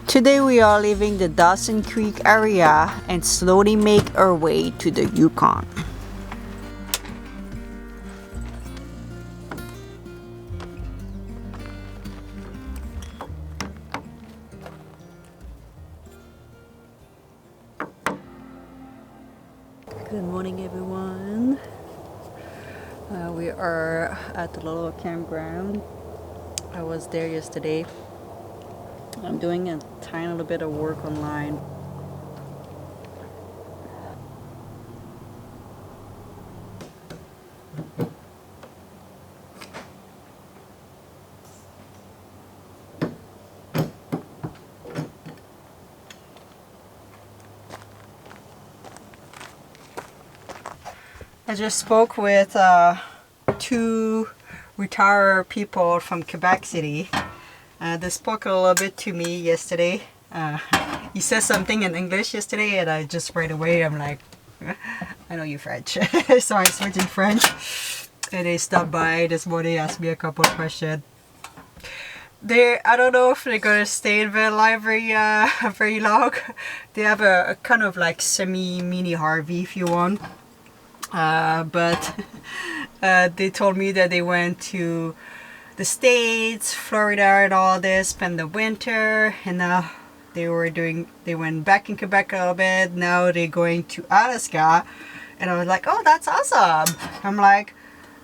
Today we are leaving the Dawson Creek area and slowly make our way to the Yukon. Good morning, everyone. We are at the little campground. I was there yesterday. I'm doing a tiny little bit of work online. I just spoke with two retired people from Quebec City. They spoke a little bit to me yesterday. He said something in English yesterday, and I just right away I'm like, I know you French, so I switched in French. And they stopped by this morning, asked me a couple of questions. I don't know if they're gonna stay in Van Life very long. They have a kind of like semi-mini RV if you want. But they told me that they went to the States, Florida and all this, spent the winter, and now they went back in Quebec a little bit. Now they're going to Alaska, and I was like, oh, that's awesome. I'm like,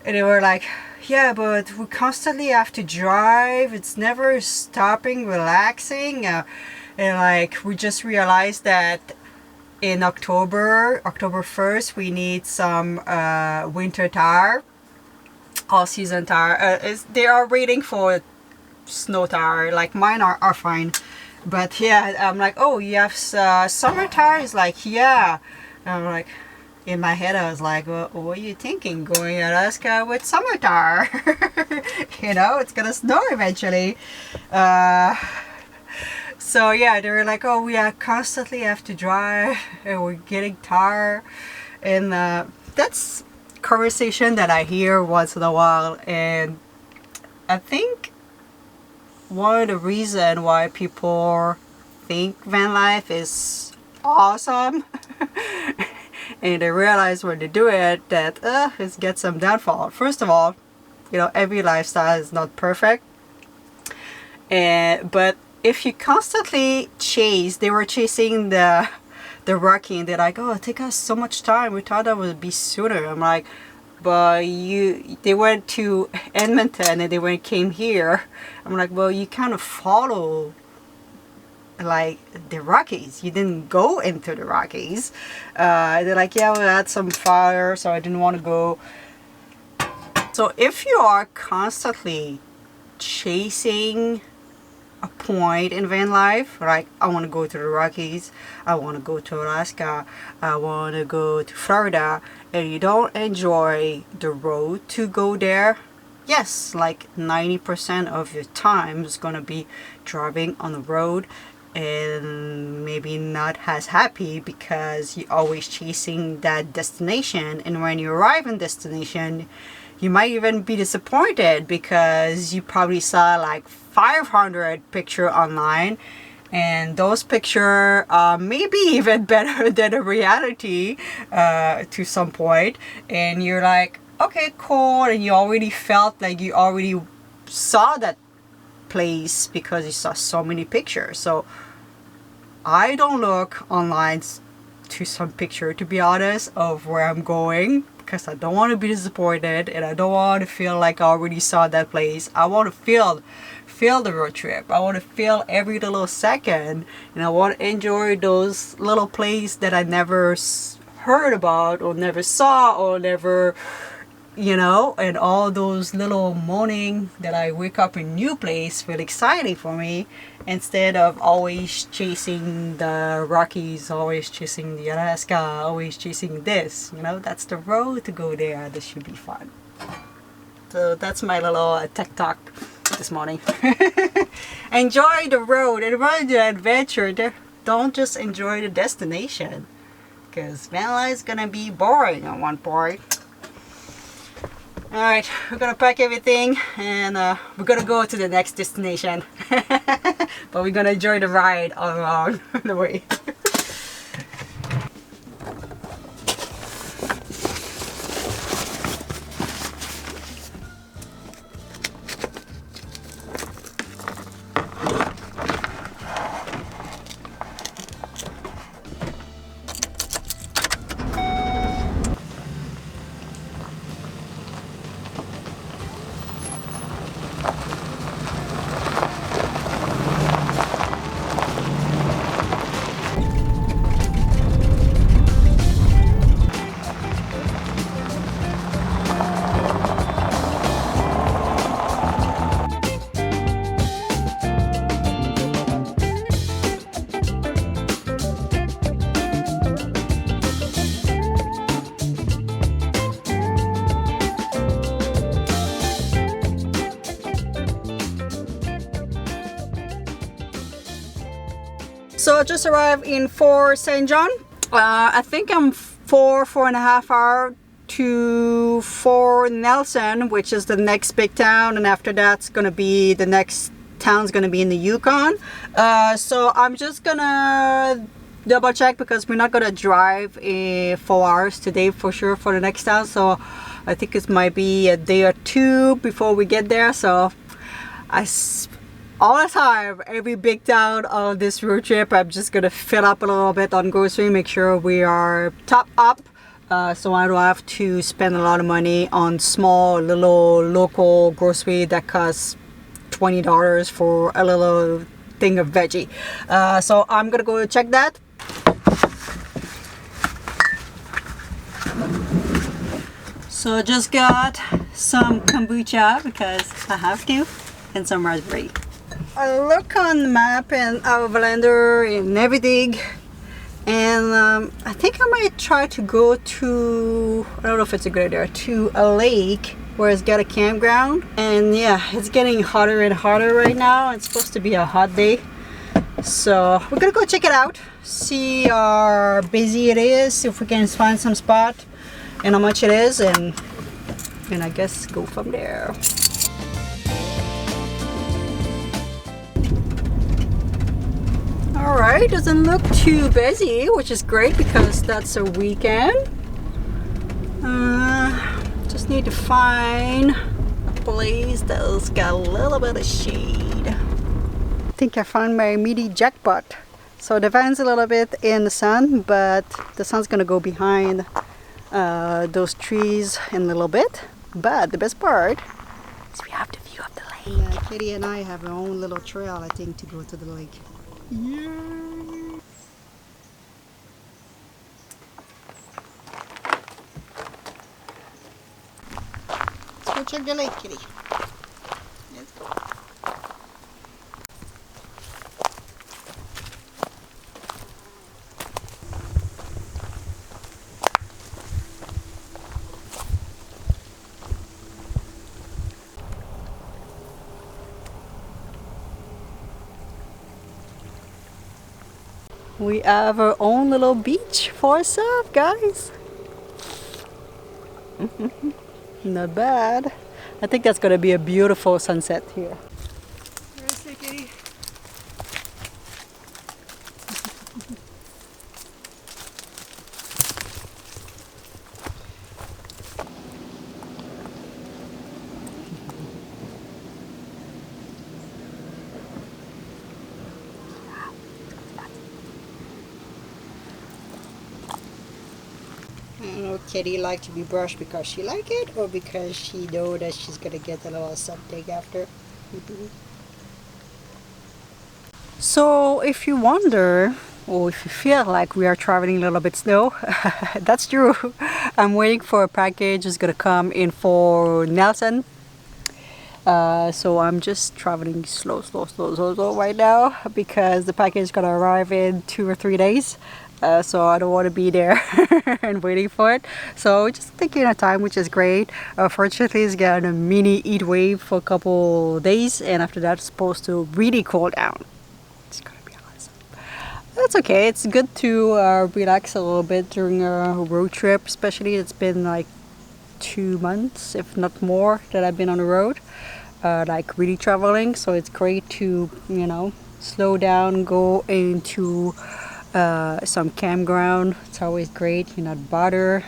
and they were like, yeah, but we constantly have to drive. It's never stopping, relaxing. And like, we just realized that in October 1st, we need some winter tire, all season tire. They are waiting for snow tire. Like mine are fine. But yeah, I'm like, oh, you have summer tires? Like, yeah. And I'm like, in my head, I was like, well, what are you thinking? Going to Alaska with summer tire? You know, it's gonna snow eventually. So yeah, they were like, oh, we constantly have to drive and we're getting tired. And that's conversation that I hear once in a while. And I think one of the reasons why people think van life is awesome and they realize when they do it that it gets some downfall. First of all, you know, every lifestyle is not perfect. But if you constantly they were chasing the Rocky, and they're like, oh, it took us so much time. We thought that would be sooner. I'm like, but they went to Edmonton and they came here. I'm like, well, you kind of follow like the Rockies. You didn't go into the Rockies. They're like, yeah, we had some fire, so I didn't want to go. So if you are constantly chasing a point in van life, like I want to go to the Rockies, I want to go to Alaska, I want to go to Florida, and you don't enjoy the road to go there, yes, like 90% of your time is going to be driving on the road and maybe not as happy because you're always chasing that destination. And when you arrive in destination, you might even be disappointed because you probably saw like 500 pictures online, and those pictures are maybe even better than the reality to some point. And you're like, okay, cool, and you already felt like you already saw that place because you saw so many pictures. So I don't look online to some picture, to be honest, of where I'm going, because I don't want to be disappointed and I don't want to feel like I already saw that place. I want to feel the road trip. I want to feel every little second, and I want to enjoy those little places that I never heard about or never saw or never, you know, and all those little morning that I wake up in new place feel exciting for me, instead of always chasing the Rockies, always chasing the Alaska, always chasing this. You know, that's the road to go there. This should be fun. So that's my little tech talk this morning. Enjoy the road, enjoy the adventure. Don't just enjoy the destination, because van life is gonna be boring at one point. Alright, we're gonna pack everything and we're gonna go to the next destination. but we're gonna enjoy the ride all along the way. So I just arrived in Fort St. John. I think I'm 4.5 hours to Fort Nelson, which is the next big town, and after that's gonna be the next town's gonna be in the Yukon. So I'm just gonna double check because we're not gonna drive 4 hours today for sure for the next town. So I think it might be a day or two before we get there. So all the time, every big town on this road trip, I'm just gonna fill up a little bit on grocery, make sure we are top up, so I don't have to spend a lot of money on small little local grocery that costs $20 for a little thing of veggie. So I'm gonna go check that. So I just got some kombucha because I have to, and some raspberry. I look on the map and our calendar and everything, and I think I might try to go to, I don't know if it's a good idea, to a lake where it's got a campground. And yeah, it's getting hotter and hotter right now. It's supposed to be a hot day, so we're gonna go check it out, see how busy it is, if we can find some spot and how much it is, and I guess go from there. Alright, doesn't look too busy, which is great because that's a weekend. Just need to find a place that's got a little bit of shade. I think I found my meaty jackpot. So the van's a little bit in the sun, but the sun's gonna go behind those trees in a little bit. But the best part is we have the view of the lake. Yeah, Kitty and I have our own little trail, I think, to go to the lake. Yeah. Let's go check the lake, Kitty. Let's go. We have our own little beach for ourselves, guys. Not bad. I think that's gonna be a beautiful sunset here. Where's the kitty? I don't know, Kitty like to be brushed because she like it or because she know that she's gonna get a little something after. So if you wonder, or if you feel like we are traveling a little bit slow, that's true. I'm waiting for a package. It's gonna come in for Nelson. So I'm just traveling slow right now because the package is gonna arrive in 2 or 3 days. So I don't want to be there and waiting for it. So we're just taking our time, which is great. Fortunately, it's got a mini heat wave for a couple days, and after that, it's supposed to really cool down. It's gonna be awesome. That's okay. It's good to relax a little bit during a road trip, especially it's been like 2 months, if not more, that I've been on the road. like really traveling, so it's great to, you know, slow down, go into some campground. It's always great, you're not bothered.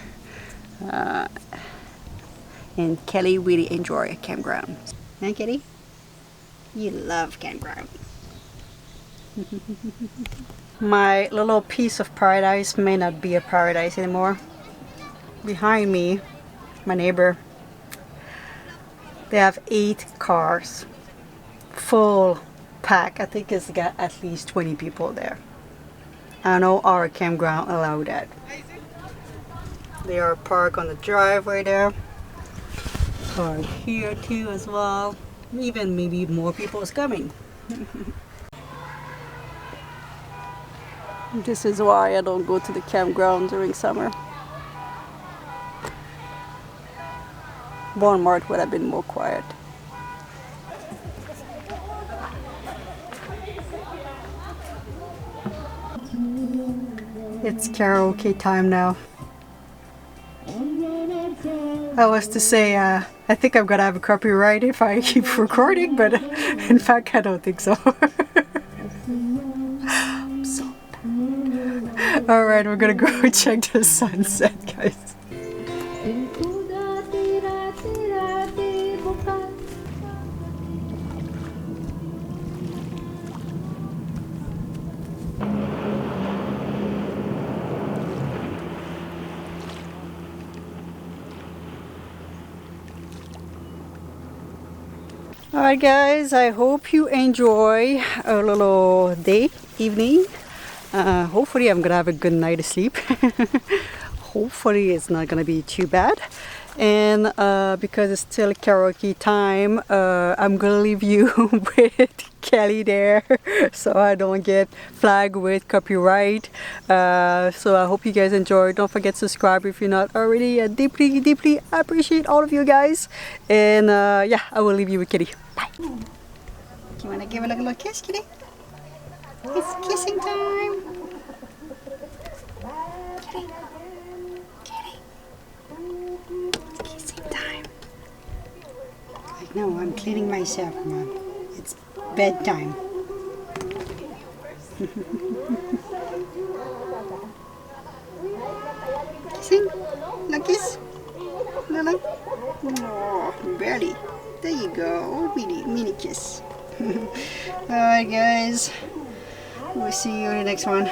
And Kelly really enjoy a campground. Huh, Kelly? You love campground. My little piece of paradise may not be a paradise anymore. Behind me, my neighbor, they have 8 cars, full pack. I think it's got at least 20 people there. I know our campground allow that. They are parked on the driveway there. Parked here too as well. Even maybe more people is coming. This is why I don't go to the campground during summer. Walmart would have been more quiet. It's karaoke time now. I was to say, I think I'm gonna have a copyright if I keep recording, but in fact, I don't think so. I'm so tired. Alright, we're gonna go check the sunset, guys. Alright guys, I hope you enjoy a little day, evening. Hopefully I'm gonna have a good night of sleep. Hopefully it's not gonna be too bad. And because it's still karaoke time, I'm gonna leave you with Kelly there so I don't get flagged with copyright. So I hope you guys enjoy. Don't forget to subscribe if you're not already. I deeply appreciate all of you guys. And yeah, I will leave you with Kitty. Bye. You wanna give it a little kiss, Kitty? It's kissing time. Kitty. Kitty. It's kissing time. No, I'm cleaning myself, Mom. It's bedtime. Kissing? No kiss? No. Oh, barely. There you go. Mini kiss. Alright guys. We'll see you in the next one.